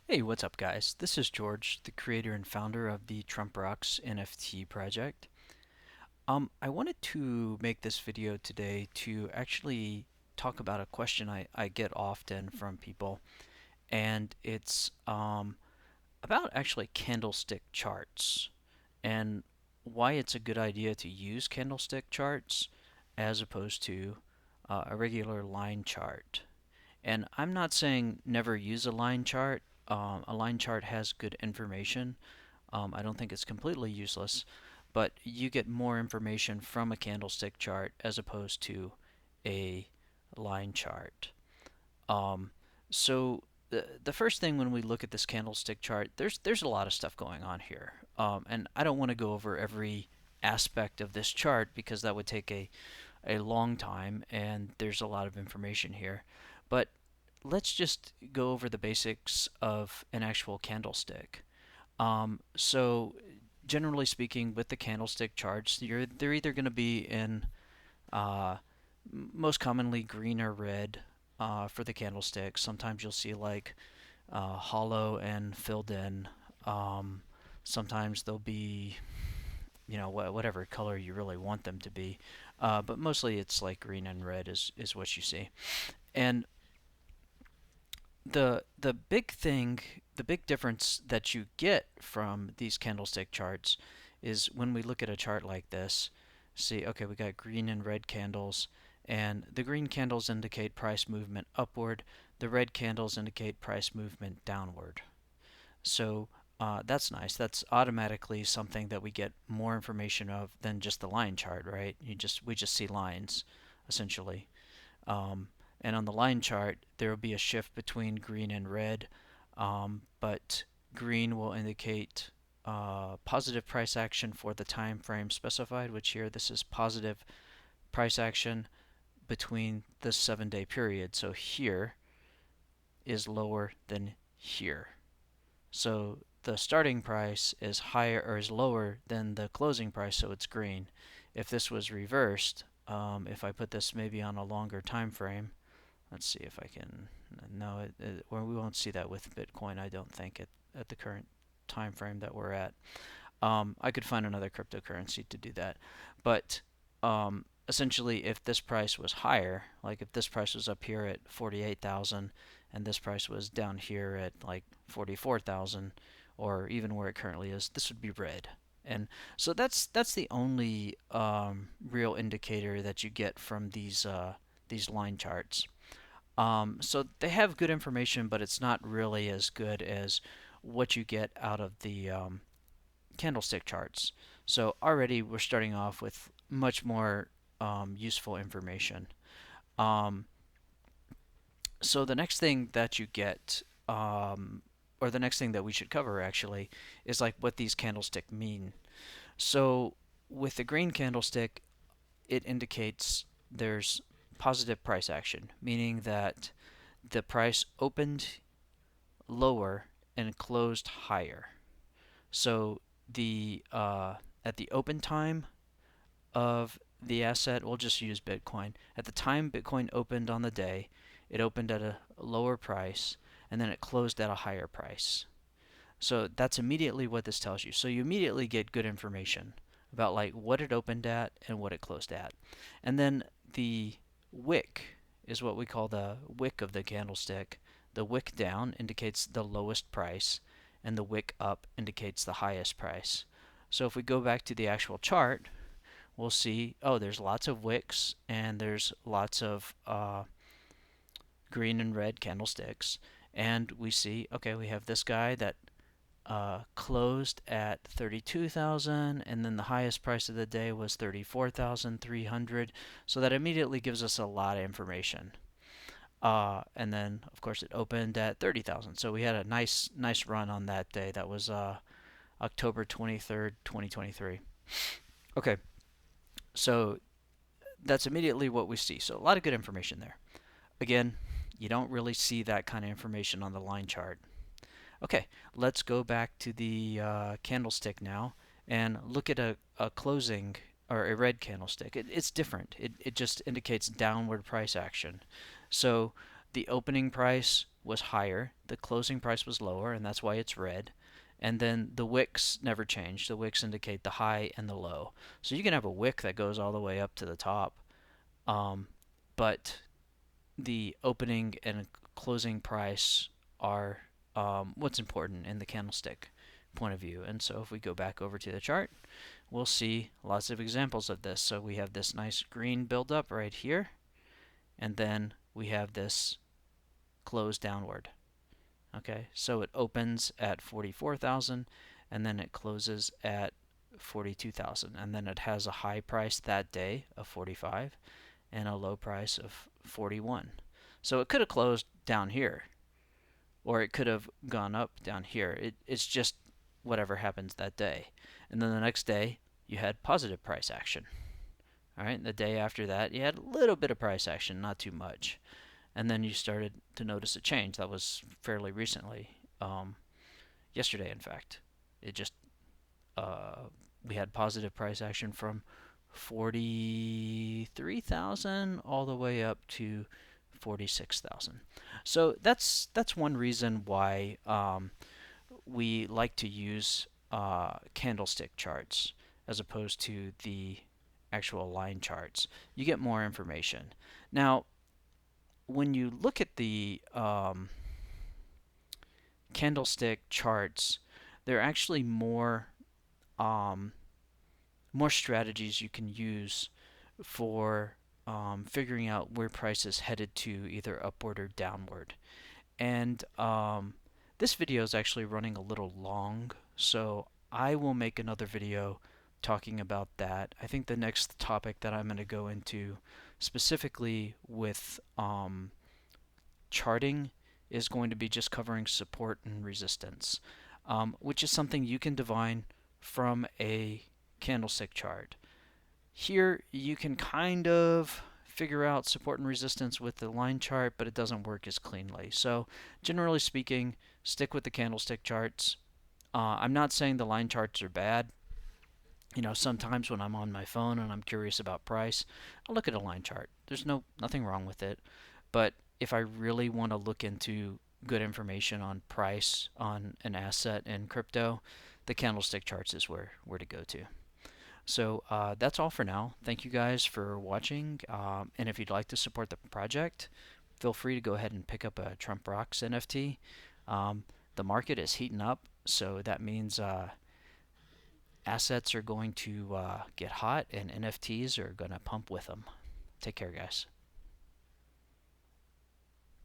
Hey, what's up, guys? This is George, the creator and founder of the Trump Rocks NFT project. I wanted to make this video today to actually talk about a question I get often from people, and it's about actually candlestick charts and why it's a good idea to use candlestick charts as opposed to a regular line chart. And I'm not saying never use a line chart. A line chart has good information. I don't think it's completely useless, but you get more information from a candlestick chart as opposed to a line chart. Um, so the first thing when we look at this candlestick chart, there's a lot of stuff going on here, and I don't want to go over every aspect of this chart because that would take a long time, and there's a lot of information here. But let's just go over the basics of an actual candlestick. So generally speaking, with the candlestick charts, they're either going to be in uh, most commonly green or red for the candlestick. Sometimes you'll see like hollow and filled in. Um, Sometimes they'll be whatever color you really want them to be, but mostly it's like green and red is what you see. And the big thing, the big difference that you get from these candlestick charts is when we look at a chart like this, see, okay, we got green and red candles, and the green candles indicate price movement upward, the red candles indicate price movement downward. So that's nice. That's automatically something that we get more information of than just the line chart, right? We just see lines, essentially. Um, and on the line chart, there will be a shift between green and red, but green will indicate positive price action for the time frame specified, which here this is positive price action between the 7 day period. So here is lower than here. So the starting price is higher or is lower than the closing price, so it's green. If this was reversed, if I put this maybe on a longer time frame, let's see if I can. No, or we won't see that with Bitcoin, I don't think, at the current time frame that we're at. I could find another cryptocurrency to do that. But essentially, if this price was higher, like if this price was up here at 48,000 and this price was down here at like 44,000 or even where it currently is, this would be red. And so that's the only real indicator that you get from these line charts. So they have good information, but it's not really as good as what you get out of the candlestick charts. So already we're starting off with much more useful information. Um, so the next thing that you get, or the next thing that we should cover actually, is like what these candlestick mean. So with the green candlestick, it indicates there's positive price action, meaning that the price opened lower and closed higher. So the at the open time of the asset, we'll just use Bitcoin. At the time Bitcoin opened on the day, it opened at a lower price and then it closed at a higher price. So that's immediately what this tells you. So you immediately get good information about like what it opened at and what it closed at. And then the wick is what we call the wick of the candlestick. The wick down indicates the lowest price and the wick up indicates the highest price. So if we go back to the actual chart, we'll see, oh, there's lots of wicks and there's lots of green and red candlesticks. And we see, okay, we have this guy that closed at 32,000 and then the highest price of the day was 34,300. So that immediately gives us a lot of information. And then of course it opened at 30,000. So we had a nice run on that day. That was October 23rd, 2023. Okay, so that's immediately what we see. So a lot of good information there. Again, you don't really see that kind of information on the line chart. Okay, let's go back to the candlestick now and look at a closing or a red candlestick. It's different. It just indicates downward price action. So The opening price was higher, the closing price was lower, and that's why it's red. And then the wicks never change. The wicks indicate the high and the low. So you can have a wick that goes all the way up to the top, um, but the opening and closing price are what's important in the candlestick point of view. And so if we go back over to the chart, we'll see lots of examples of this. So we have this nice green buildup right here, and then we have this close downward. Okay, so it opens at 44,000 and then it closes at 42,000, and then it has a high price that day of 45 and a low price of 41. So it could have closed down here, or it could have gone up down here. It's just whatever happens that day. And then the next day, you had positive price action. All right, the day after that, you had a little bit of price action, not too much. And then you started to notice a change. That was fairly recently, yesterday, in fact. It just we had positive price action from 43,000 all the way up to 46,000. So that's one reason why we like to use candlestick charts as opposed to the actual line charts. You get more information. Now, when you look at the candlestick charts, there are actually um, more strategies you can use for figuring out where price is headed to, either upward or downward. And this video is actually running a little long, so I will make another video talking about that. I think the next topic that I'm going to go into specifically with charting is going to be just covering support and resistance, which is something you can divine from a candlestick chart. Here you can kind of figure out support and resistance with the line chart, but it doesn't work as cleanly. So generally speaking, stick with the candlestick charts. I'm not saying the line charts are bad. You know, sometimes when I'm on my phone and I'm curious about price, I'll look at a line chart. There's nothing wrong with it. But if I really want to look into good information on price on an asset in crypto, the candlestick charts is where to go to. So that's all for now. Thank you guys for watching. And if you'd like to support the project, feel free to go ahead and pick up a Trump Rocks NFT. The market is heating up, so that means assets are going to get hot and NFTs are going to pump with them. Take care, guys.